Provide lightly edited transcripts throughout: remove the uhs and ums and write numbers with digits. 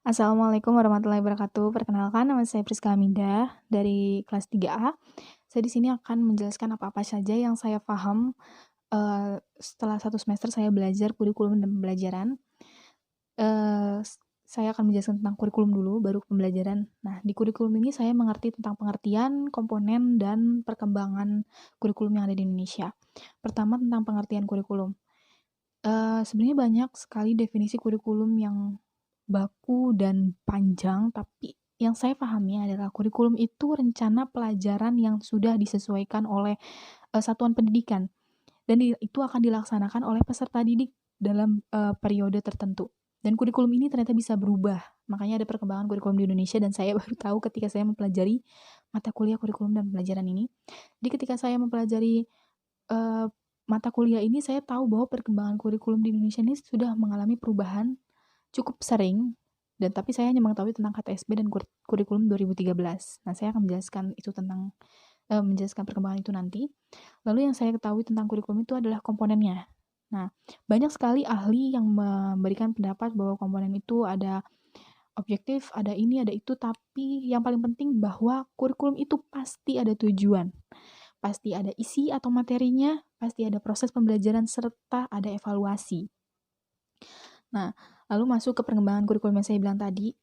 Assalamualaikum warahmatullahi wabarakatuh. Perkenalkan, nama saya Priska Hamidah dari kelas 3A. Saya di sini akan menjelaskan apa-apa saja yang saya paham setelah 1 semester saya belajar kurikulum dan pembelajaran. Saya akan menjelaskan tentang kurikulum dulu, baru pembelajaran. Nah, di kurikulum ini saya mengerti tentang pengertian, komponen, dan perkembangan kurikulum yang ada di Indonesia. Pertama, tentang pengertian kurikulum. Sebenarnya banyak sekali definisi kurikulum yang baku dan panjang, tapi yang saya pahami adalah kurikulum itu rencana pelajaran yang sudah disesuaikan oleh satuan pendidikan dan itu akan dilaksanakan oleh peserta didik dalam periode tertentu. Dan kurikulum ini ternyata bisa berubah. Makanya ada perkembangan kurikulum di Indonesia dan saya baru tahu ketika saya mempelajari mata kuliah kurikulum dan pelajaran ini. Jadi ketika saya mempelajari mata kuliah ini, saya tahu bahwa perkembangan kurikulum di Indonesia ini sudah mengalami perubahan cukup sering, dan tapi saya hanya mengetahui tentang KTSB dan kurikulum 2013. Nah, saya akan menjelaskan itu tentang menjelaskan perkembangan itu nanti. Lalu yang saya ketahui tentang kurikulum itu adalah komponennya. Nah, banyak sekali ahli yang memberikan pendapat bahwa komponen itu ada objektif, ada ini, ada itu, tapi yang paling penting bahwa kurikulum itu pasti ada tujuan. Pasti ada isi atau materinya, pasti ada proses pembelajaran, serta ada evaluasi. Nah, lalu masuk ke perkembangan kurikulum yang saya bilang tadi.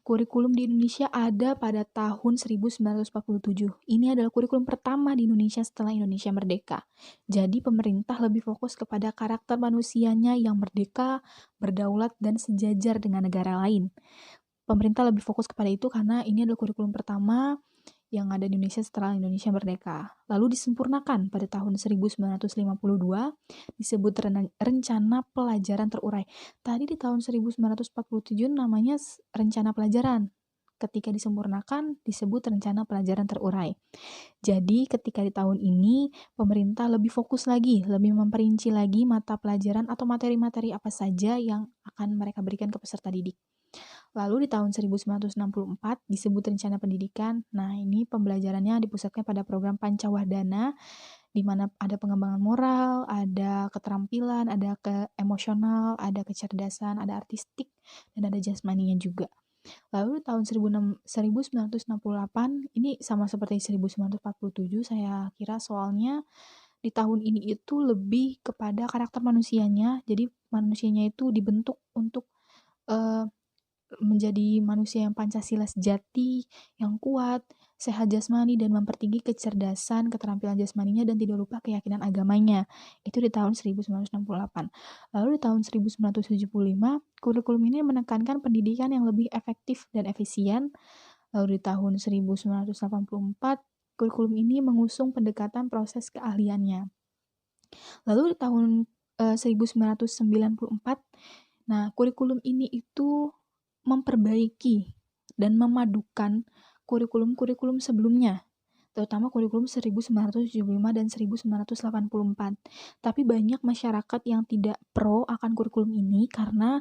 Kurikulum di Indonesia ada pada tahun 1947. Ini adalah kurikulum pertama di Indonesia setelah Indonesia merdeka. Jadi pemerintah lebih fokus kepada karakter manusianya yang merdeka, berdaulat, dan sejajar dengan negara lain. Pemerintah lebih fokus kepada itu karena ini adalah kurikulum pertama yang ada di Indonesia setelah Indonesia merdeka. Lalu disempurnakan pada tahun 1952, disebut Rencana Pelajaran Terurai. Tadi di tahun 1947 namanya Rencana Pelajaran. Ketika disempurnakan, disebut Rencana Pelajaran Terurai. Jadi ketika di tahun ini, pemerintah lebih fokus lagi, lebih memperinci lagi mata pelajaran atau materi-materi apa saja yang akan mereka berikan ke peserta didik. Lalu di tahun 1964 disebut Rencana Pendidikan. Nah, ini pembelajarannya dipusatkan pada program Pancawardhana, di mana ada pengembangan moral, ada keterampilan, ada emosional, ada kecerdasan, ada artistik, dan ada jasmaninya juga. Lalu di tahun 1968, ini sama seperti 1947, saya kira soalnya di tahun ini itu lebih kepada karakter manusianya, jadi manusianya itu dibentuk untuk menjadi manusia yang Pancasila sejati, yang kuat, sehat jasmani, dan mempertinggi kecerdasan, keterampilan jasmaninya, dan tidak lupa keyakinan agamanya. Itu di tahun 1968. Lalu di tahun 1975, kurikulum ini menekankan pendidikan yang lebih efektif dan efisien. Lalu di tahun 1984, kurikulum ini mengusung pendekatan proses keahliannya. Lalu di tahun 1994, nah kurikulum ini itu memperbaiki dan memadukan kurikulum-kurikulum sebelumnya, terutama kurikulum 1975 dan 1984. Tapi banyak masyarakat yang tidak pro akan kurikulum ini karena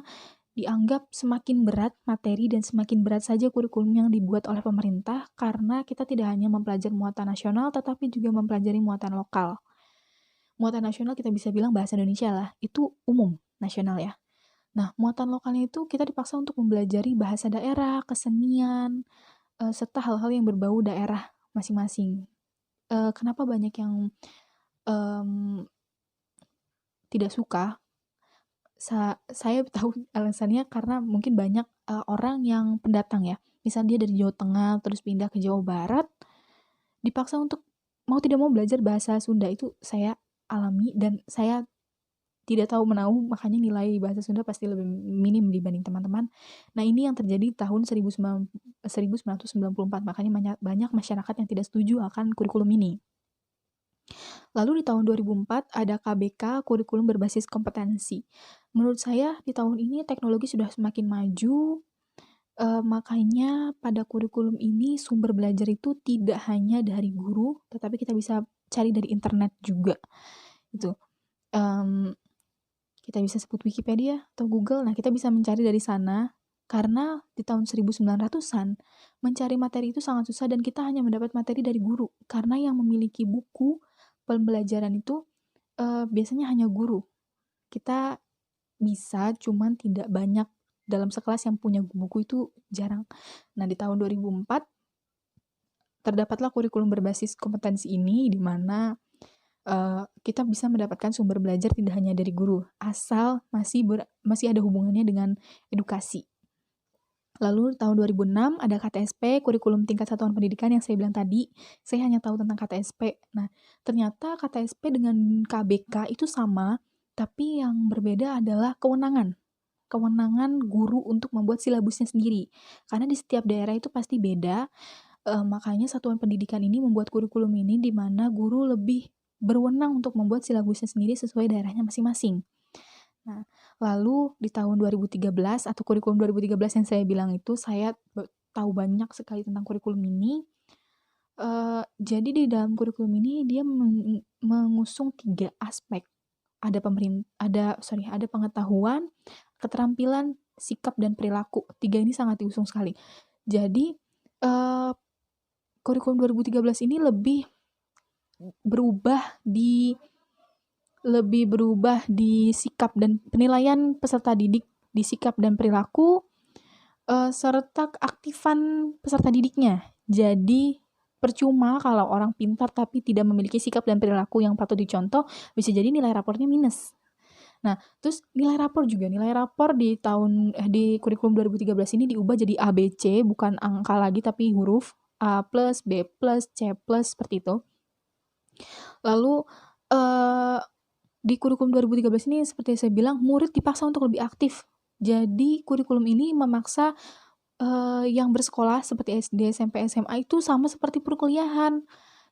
dianggap semakin berat materi dan semakin berat saja kurikulum yang dibuat oleh pemerintah karena kita tidak hanya mempelajari muatan nasional tetapi juga mempelajari muatan lokal. Muatan nasional kita bisa bilang bahasa Indonesia lah, itu umum nasional ya. Nah, muatan lokalnya itu kita dipaksa untuk mempelajari bahasa daerah, kesenian, serta hal-hal yang berbau daerah masing-masing. Kenapa banyak yang tidak suka? Saya tahu alasannya karena mungkin banyak orang yang pendatang ya. Misal dia dari Jawa Tengah terus pindah ke Jawa Barat, dipaksa untuk mau tidak mau belajar bahasa Sunda. Itu saya alami dan saya tidak tahu menahu, makanya nilai bahasa Sunda pasti lebih minim dibanding teman-teman. Nah, ini yang terjadi tahun 1994, makanya banyak masyarakat yang tidak setuju akan kurikulum ini. Lalu di tahun 2004 ada KBK, kurikulum berbasis kompetensi. Menurut saya di tahun ini teknologi sudah semakin maju, makanya pada kurikulum ini sumber belajar itu tidak hanya dari guru, tetapi kita bisa cari dari internet juga. Itu. Kita bisa sebut Wikipedia atau Google. Nah, kita bisa mencari dari sana karena di tahun 1900-an mencari materi itu sangat susah dan kita hanya mendapat materi dari guru karena yang memiliki buku pembelajaran itu biasanya hanya guru. Kita bisa cuman tidak banyak dalam sekelas yang punya buku itu jarang. Nah, di tahun 2004 terdapatlah kurikulum berbasis kompetensi ini, di mana kita bisa mendapatkan sumber belajar tidak hanya dari guru, asal masih ada hubungannya dengan edukasi. Lalu tahun 2006 ada KTSP, kurikulum tingkat satuan pendidikan yang saya bilang tadi. Saya hanya tahu tentang KTSP. Nah, ternyata KTSP dengan KBK itu sama, tapi yang berbeda adalah kewenangan. Kewenangan guru untuk membuat silabusnya sendiri. Karena di setiap daerah itu pasti beda, makanya satuan pendidikan ini membuat kurikulum ini di mana guru lebih berwenang untuk membuat silabusnya sendiri sesuai daerahnya masing-masing. Nah, lalu di tahun 2013 atau kurikulum 2013 yang saya bilang itu, saya tahu banyak sekali tentang kurikulum ini. Jadi di dalam kurikulum ini dia mengusung 3 aspek. Ada pengetahuan, keterampilan, sikap, dan perilaku. 3 ini sangat diusung sekali. Jadi, kurikulum 2013 ini lebih berubah di sikap dan penilaian peserta didik, di sikap dan perilaku, serta keaktifan peserta didiknya. Jadi percuma kalau orang pintar tapi tidak memiliki sikap dan perilaku yang patut dicontoh, bisa jadi nilai rapornya minus. Nah, terus nilai rapor di kurikulum 2013 ini diubah jadi ABC, bukan angka lagi tapi huruf A+, B+, C+, seperti itu. Lalu di kurikulum 2013 ini seperti saya bilang, murid dipaksa untuk lebih aktif. Jadi kurikulum ini memaksa yang bersekolah seperti SD, SMP, SMA itu sama seperti perkuliahan,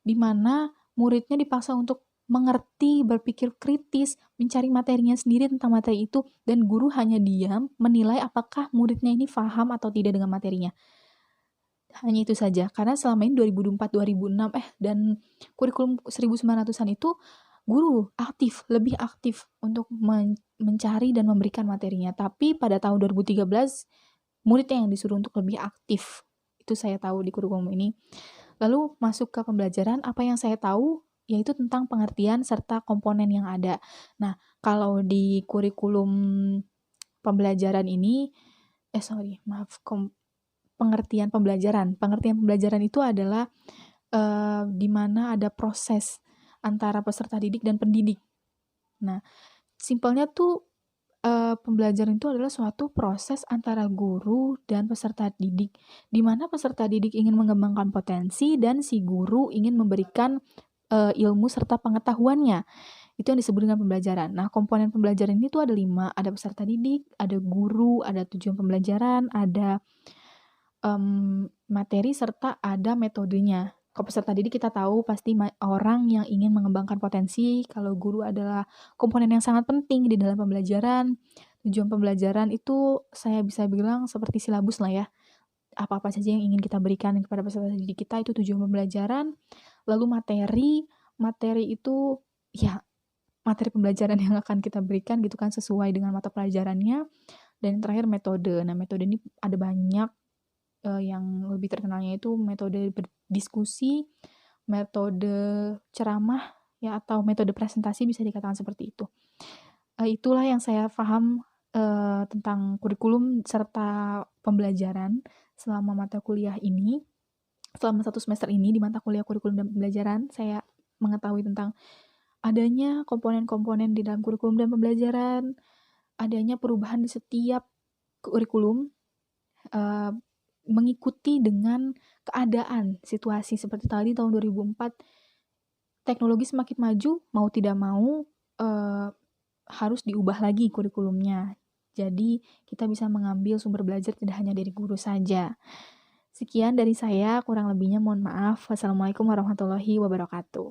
di mana muridnya dipaksa untuk mengerti, berpikir kritis, mencari materinya sendiri tentang materi itu, dan guru hanya diam menilai apakah muridnya ini paham atau tidak dengan materinya. Hanya itu saja, karena selama ini 2004, 2006, dan kurikulum 1900-an itu guru lebih aktif untuk mencari dan memberikan materinya. Tapi pada tahun 2013, muridnya yang disuruh untuk lebih aktif. Itu saya tahu di kurikulum ini. Lalu masuk ke pembelajaran, apa yang saya tahu yaitu tentang pengertian serta komponen yang ada. Nah, kalau di kurikulum pembelajaran ini, pengertian pembelajaran. Pengertian pembelajaran itu adalah di mana ada proses antara peserta didik dan pendidik. Nah, simpelnya tuh pembelajaran itu adalah suatu proses antara guru dan peserta didik, di mana peserta didik ingin mengembangkan potensi dan si guru ingin memberikan ilmu serta pengetahuannya. Itu yang disebut dengan pembelajaran. Nah, komponen pembelajaran ini tuh ada 5, ada peserta didik, ada guru, ada tujuan pembelajaran, ada materi, serta ada metodenya. Kalau peserta didik kita tahu pasti orang yang ingin mengembangkan potensi. Kalau guru adalah komponen yang sangat penting di dalam pembelajaran. Tujuan pembelajaran itu saya bisa bilang seperti silabus lah ya. Apa-apa saja yang ingin kita berikan kepada peserta didik kita itu tujuan pembelajaran. Lalu materi itu ya materi pembelajaran yang akan kita berikan gitu kan, sesuai dengan mata pelajarannya. Dan yang terakhir metode. Nah, metode ini ada banyak. Yang lebih terkenalnya itu metode berdiskusi, metode ceramah, ya, atau metode presentasi, bisa dikatakan seperti itu. Itulah yang saya paham tentang kurikulum serta pembelajaran selama mata kuliah ini. Selama 1 semester ini di mata kuliah kurikulum dan pembelajaran, saya mengetahui tentang adanya komponen-komponen di dalam kurikulum dan pembelajaran, adanya perubahan di setiap kurikulum, mengikuti dengan keadaan situasi seperti tadi tahun 2004, teknologi semakin maju, mau tidak mau harus diubah lagi kurikulumnya. Jadi kita bisa mengambil sumber belajar tidak hanya dari guru saja. Sekian dari saya, kurang lebihnya mohon maaf. Wassalamualaikum warahmatullahi wabarakatuh.